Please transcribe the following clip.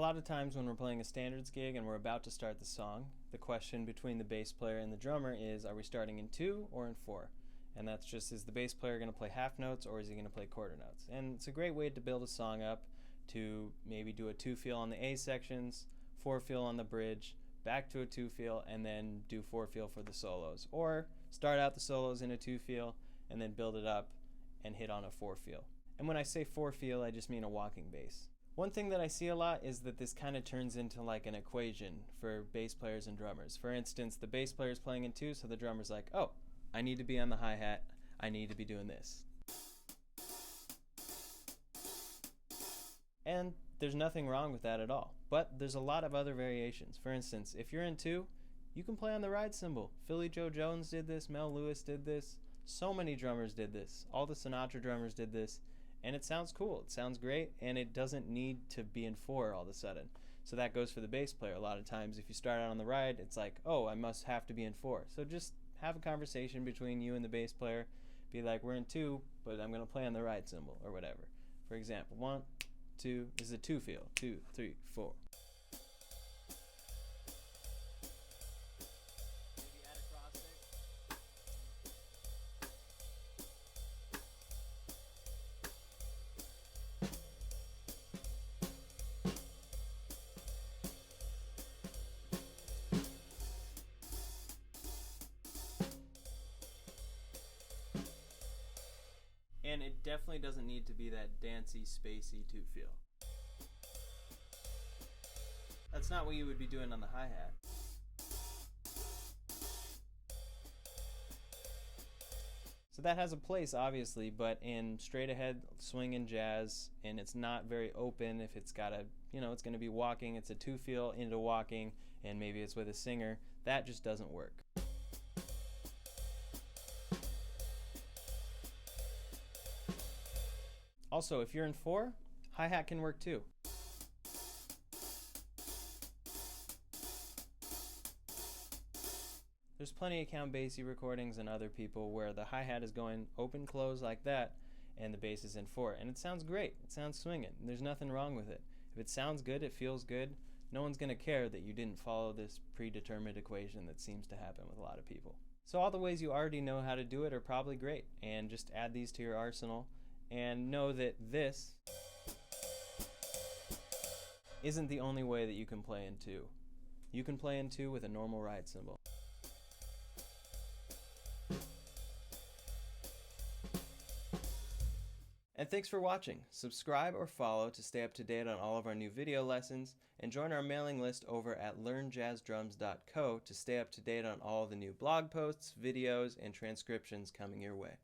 lot of times when we're playing a standards gig and we're about to start the song, the question between the bass player and the drummer is, are we starting in 2 or in 4? And that's just, is the bass player going to play half notes or is he going to play quarter notes? And it's a great way to build a song up, to maybe do a 2 feel on the A sections, 4 feel on the bridge, back to a 2 feel, and then do 4 feel for the solos. Or start out the solos in a 2 feel and then build it up and hit on a 4 feel. And when I say 4 feel, I just mean a walking bass. One thing that I see a lot is that this kind of turns into like an equation for bass players and drummers. For instance, the bass player is playing in 2, so the drummer's like, oh, I need to be on the hi-hat, I need to be doing this. And there's nothing wrong with that at all. But there's a lot of other variations. For instance, if you're in 2, you can play on the ride cymbal. Philly Joe Jones did this, Mel Lewis did this, so many drummers did this, all the Sinatra drummers did this, and it sounds cool, it sounds great, and it doesn't need to be in 4 all of a sudden. So that goes for the bass player. A lot of times if you start out on the ride, it's like, oh, I must have to be in 4. So just have a conversation between you and the bass player. Be like, we're in 2, but I'm going to play on the ride cymbal or whatever. For example, 1, 2, this is a 2 feel, 2, 3, 4. And it definitely doesn't need to be that dancey, spacey 2 feel. That's not what you would be doing on the hi-hat. So that has a place, obviously, but in straight ahead swing and jazz, and it's not very open, if it's got a, it's going to be walking, it's a 2 feel into walking, and maybe it's with a singer, that just doesn't work. Also, if you're in 4, hi-hat can work too. There's plenty of Count Basie recordings and other people where the hi-hat is going open, close like that, and the bass is in 4. And it sounds great. It sounds swinging. There's nothing wrong with it. If it sounds good, it feels good, no one's going to care that you didn't follow this predetermined equation that seems to happen with a lot of people. So all the ways you already know how to do it are probably great, and just add these to your arsenal. And know that this isn't the only way that you can play in 2. You can play in 2 with a normal ride cymbal. And thanks for watching. Subscribe or follow to stay up to date on all of our new video lessons, and join our mailing list over at learnjazzdrums.co to stay up to date on all the new blog posts, videos, and transcriptions coming your way.